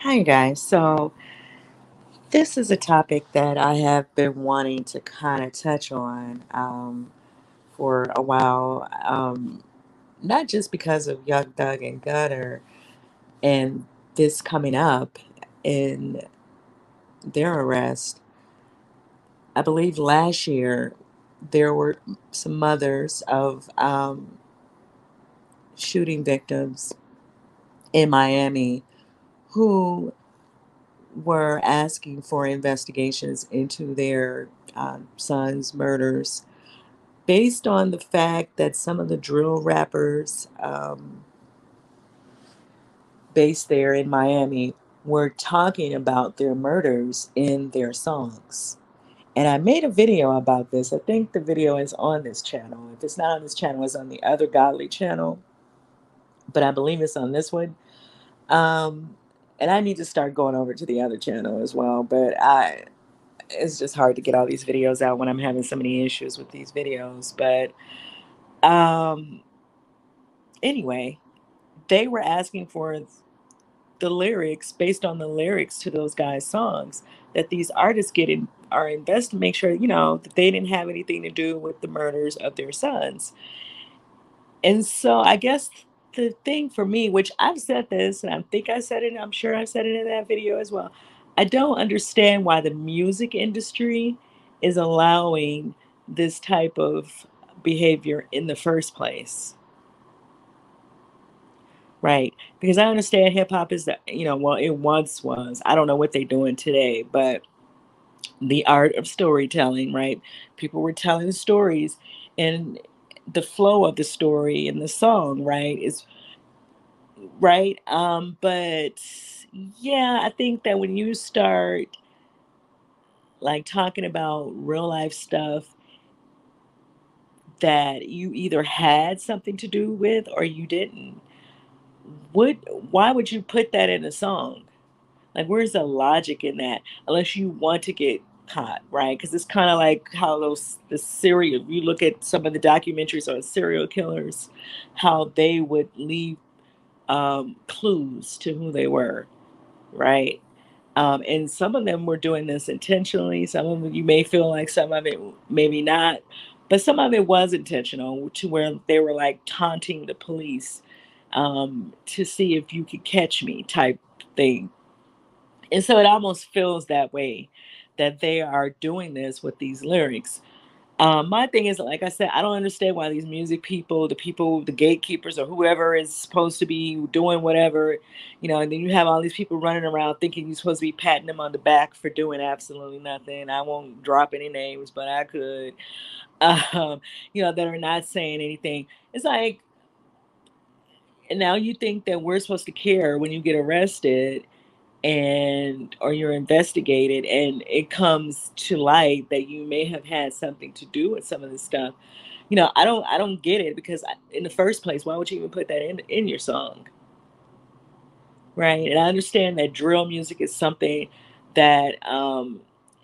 Hi, guys. So, this is a topic that I have been wanting to kind of touch on for a while. Not just because of Young Thug and Gunner and this coming up in their arrest. I believe last year there were some mothers of shooting victims in Miami who were asking for investigations into their sons' murders based on the fact that some of the drill rappers based there in Miami were talking about their murders in their songs. And I made a video about this. I think the video is on this channel. If it's not on this channel, it's on the other Godly channel, but I believe it's on this one. Um, and I need to start going over to the other channel as well. But it's just hard to get all these videos out when I'm having so many issues with these videos. But um, anyway, they were asking for the lyrics based on the lyrics to those guys' songs that these artists get in are invested to make sure that they didn't have anything to do with the murders of their sons. And so I guess the thing for me, which I've said this, and I think I said it, I'm sure I said it in that video as well. I don't understand why the music industry is allowing this type of behavior in the first place. Right. Because I understand hip hop is well, it once was. I don't know what they're doing today, but the art of storytelling, right? People were telling stories and the flow of the story and the song, right, is right. But yeah, I think that when you start like talking about real life stuff that you either had something to do with or you didn't, would why would you put that in a song? Like, where's the logic in that? Unless you want to get caught, right? Because it's kind of like how the serial. You look at some of the documentaries on serial killers, how they would leave clues to who they were, right? And some of them were doing this intentionally. Some of them you may feel like some of it maybe not, but some of it was intentional to where they were like taunting the police to see if you could catch me type thing. And so it almost feels that way that they are doing this with these lyrics. My thing is, like I said, I don't understand why these music people, the people, the gatekeepers, or whoever is supposed to be doing whatever, and then you have all these people running around thinking you're supposed to be patting them on the back for doing absolutely nothing. I won't drop any names, but I could, um, that are not saying anything. It's like, and now you think that we're supposed to care when you get arrested and or you're investigated and it comes to light that you may have had something to do with some of this stuff. I don't get it because in the first place, why would you even put that in your song? Right. And I understand that drill music is something that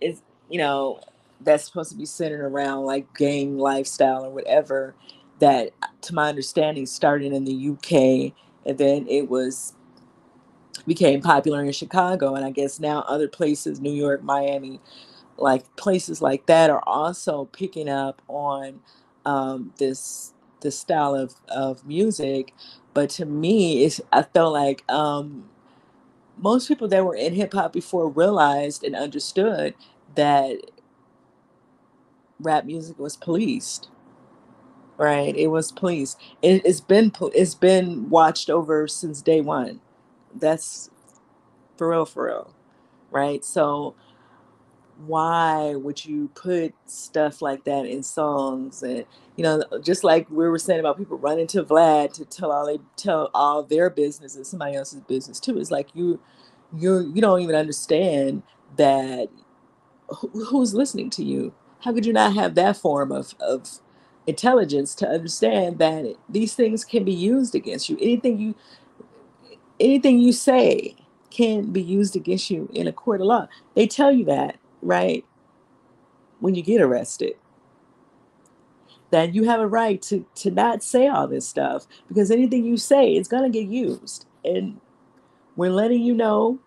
is you know that's supposed to be centered around like gang lifestyle or whatever, that to my understanding started in the UK, and then it was became popular in Chicago, and I guess now other places, New York, Miami, like places like that, are also picking up on this style of music. But to me, I felt like most people that were in hip hop before realized and understood that rap music was policed. Right, it was policed. It's been watched over since day one. That's for real, right? So why would you put stuff like that in songs? And just like we were saying about people running to Vlad to tell all their business and somebody else's business too. It's like you don't even understand that who's listening to you. How could you not have that form of intelligence to understand that these things can be used against you? Anything you say can be used against you in a court of law. They tell you that, right, when you get arrested, that you have a right to not say all this stuff because anything you say is going to get used. And we're letting you know,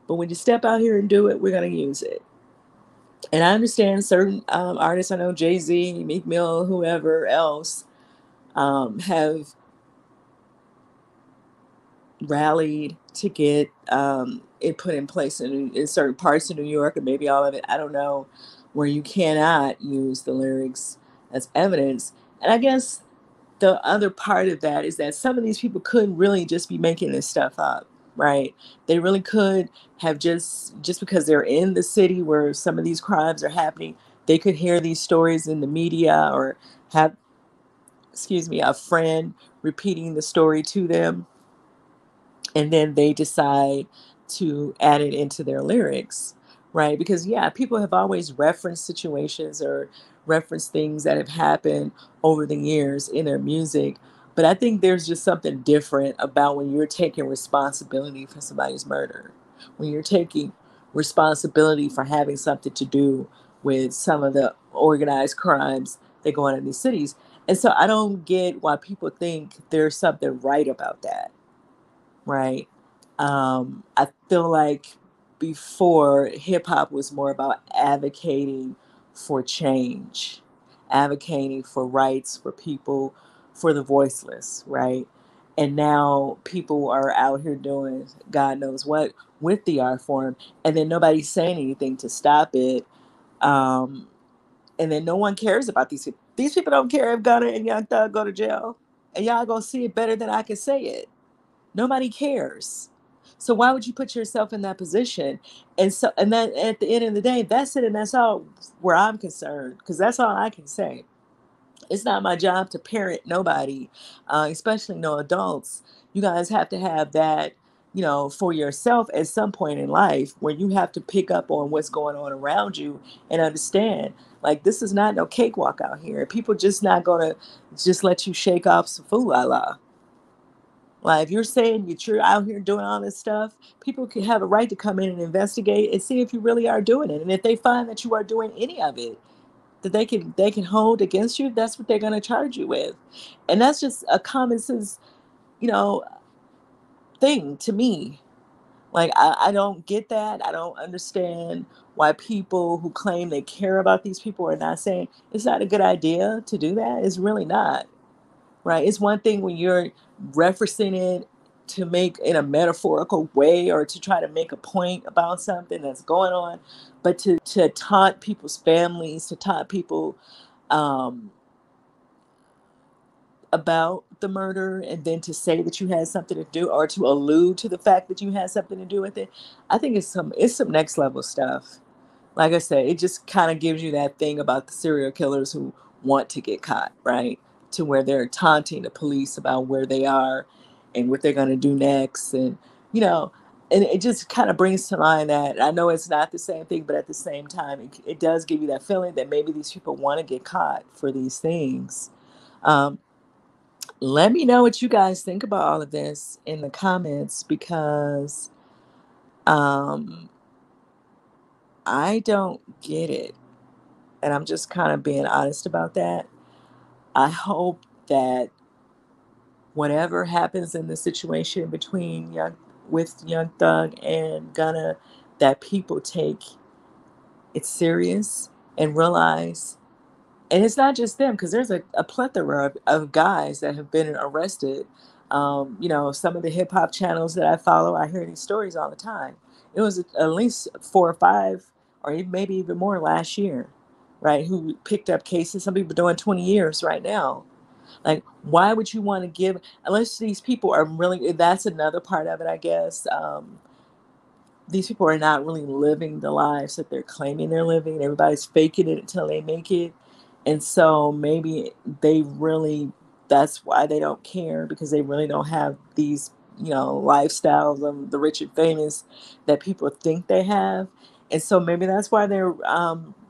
But when you step out here and do it, we're going to use it. And I understand certain artists, I know Jay-Z, Meek Mill, whoever else, have rallied to get it put in place in certain parts of New York, and maybe all of it, I don't know, where you cannot use the lyrics as evidence. And I guess the other part of that is that some of these people couldn't really just be making this stuff up, right? They really could have just because they're in the city where some of these crimes are happening, they could hear these stories in the media or have, excuse me, a friend repeating the story to them, and then they decide to add it into their lyrics, right? Because yeah, people have always referenced situations or referenced things that have happened over the years in their music, but I think there's just something different about when you're taking responsibility for somebody's murder, when you're taking responsibility for having something to do with some of the organized crimes that go on in these cities. And so I don't get why people think there's something right about that, right? I feel like before, hip hop was more about advocating for change, advocating for rights for people, for the voiceless, right? And now people are out here doing God knows what with the art form, and then nobody's saying anything to stop it. Um, and then no one cares about these people. These people don't care if Gunna and Young Thug go to jail, and y'all gonna see it better than I can say it. Nobody cares. So why would you put yourself in that position? And then at the end of the day, that's it, and that's all where I'm concerned, because that's all I can say. It's not my job to parent nobody, especially no adults. You guys have to have that, for yourself at some point in life where you have to pick up on what's going on around you and understand. Like, this is not no cakewalk out here. People just not gonna just let you shake off some fool la la. Like, if you're saying that you're out here doing all this stuff, people can have a right to come in and investigate and see if you really are doing it. And if they find that you are doing any of it, that they can hold against you, that's what they're going to charge you with. And that's just a common sense, you know, thing to me. Like, I don't get that. I don't understand why people who claim they care about these people are not saying it's not a good idea to do that. It's really not. Right? It's one thing when you're referencing it to make in a metaphorical way or to try to make a point about something that's going on, but to taunt people's families, to taunt people um, about the murder, and then to say that you had something to do or to allude to the fact that you had something to do with it, I think it's some next level stuff. Like I said, it just kind of gives you that thing about the serial killers who want to get caught, right? To where they're taunting the police about where they are and what they're going to do next. You know, and it just kind of brings to mind that I know it's not the same thing, but at the same time, it does give you that feeling that maybe these people want to get caught for these things. Um, Let me know what you guys think about all of this in the comments, because um, I don't get it. And I'm just kind of being honest about that. I hope that whatever happens in the situation between Young Thug and Gunna, that people take it serious and realize, and it's not just them, because there's a plethora of guys that have been arrested. Some of the hip hop channels that I follow, I hear these stories all the time. It was at least 4 or 5, or maybe even more last year, right? Who picked up cases. Some people doing 20 years right now. Like, why would you want to give, unless these people are really, that's another part of it, I guess. These people are not really living the lives that they're claiming they're living. Everybody's faking it until they make it. And so maybe they really, that's why they don't care, because they really don't have these, lifestyles of the rich and famous that people think they have. And so maybe that's why they're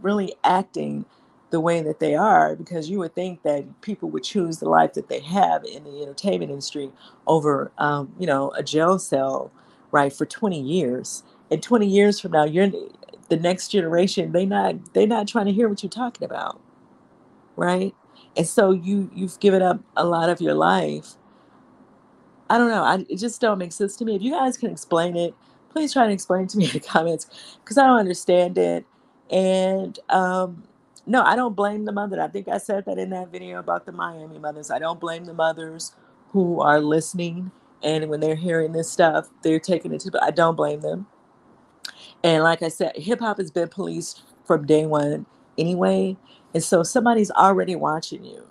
really acting the way that they are, because you would think that people would choose the life that they have in the entertainment industry over, a jail cell, right, for 20 years. And 20 years from now, you're the next generation. They not trying to hear what you're talking about, right? And so you've given up a lot of your life. I don't know. It just don't make sense to me. If you guys can explain it, please try to explain to me in the comments because I don't understand it. And no, I don't blame the mother. I think I said that in that video about the Miami mothers. I don't blame the mothers who are listening, and when they're hearing this stuff, they're taking it to. But I don't blame them. And like I said, hip hop has been policed from day one anyway. And so somebody's already watching you.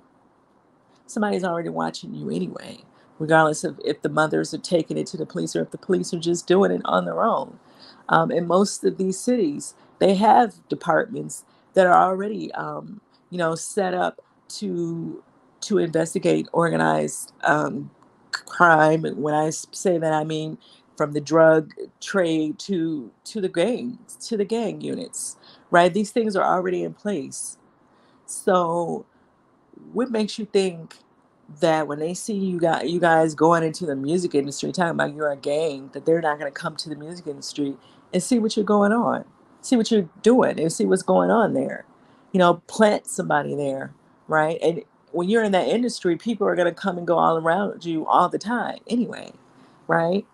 Somebody's already watching you anyway, regardless of if the mothers are taking it to the police or if the police are just doing it on their own. In most of these cities, they have departments that are already, set up to investigate organized crime. And when I say that, I mean from the drug trade to the gangs, to the gang units, right? These things are already in place. So what makes you think that when they see you guys going into the music industry talking about you're a gang, that they're not going to come to the music industry and see what you're going on, see what you're doing, and see what's going on there? Plant somebody there, right? And when you're in that industry, people are going to come and go all around you all the time anyway, right?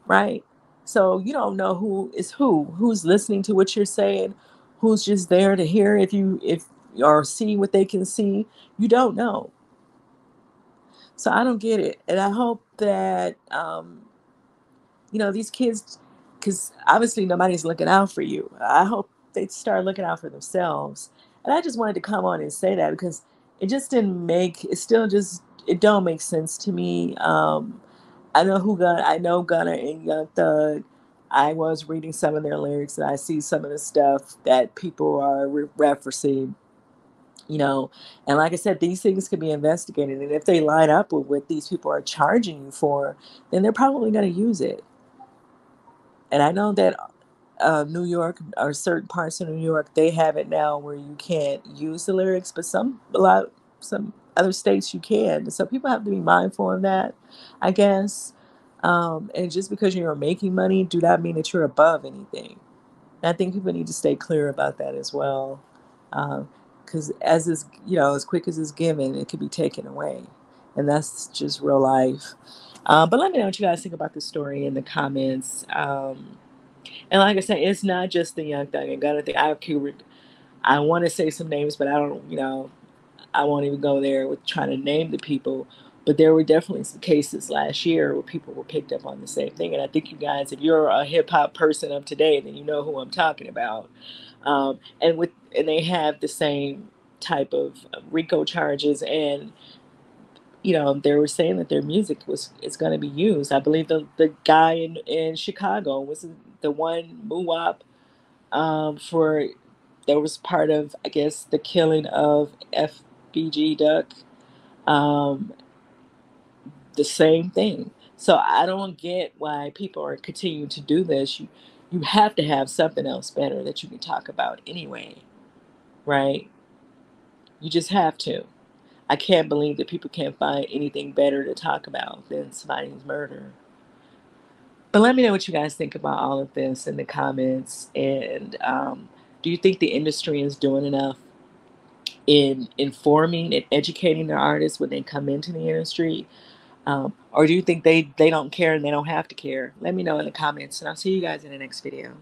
Right? So you don't know who is who's listening to what you're saying, who's just there to hear if or see what they can see. You don't know. So I don't get it. And I hope that these kids, because obviously nobody's looking out for you. I hope they start looking out for themselves. And I just wanted to come on and say that because it just didn't make it still just it don't make sense to me. I know Gunna and Young Thug. I was reading some of their lyrics and I see some of the stuff that people are referencing, you know. And like I said, these things can be investigated. And if they line up with what these people are charging you for, then they're probably going to use it. And I know that New York or certain parts of New York, they have it now where you can't use the lyrics, but some other states you can. So people have to be mindful of that, I guess. And just because you're making money, do not mean that you're above anything. And I think people need to stay clear about that as well, because as quick as it's given, it could be taken away, and that's just real life. But let me know what you guys think about this story in the comments. And like I said, it's not just the Young Thug and Gunna thing. I want to say some names, but I don't. I won't even go there with trying to name the people. But there were definitely some cases last year where people were picked up on the same thing. And I think you guys, if you're a hip hop person of today, then you know who I'm talking about. And they have the same type of RICO charges, and they were saying that their music is going to be used. I believe the guy in Chicago was the one Muwap for that was part of, I guess, the killing of FBG Duck. Um, the same thing. So I don't get why people are continuing to do this. You have to have something else better that you can talk about anyway, right? You just have to. I can't believe that people can't find anything better to talk about than somebody's murder. But let me know what you guys think about all of this in the comments. And do you think the industry is doing enough in informing and educating their artists when they come into the industry? Or do you think they don't care and they don't have to care? Let me know in the comments, and I'll see you guys in the next video.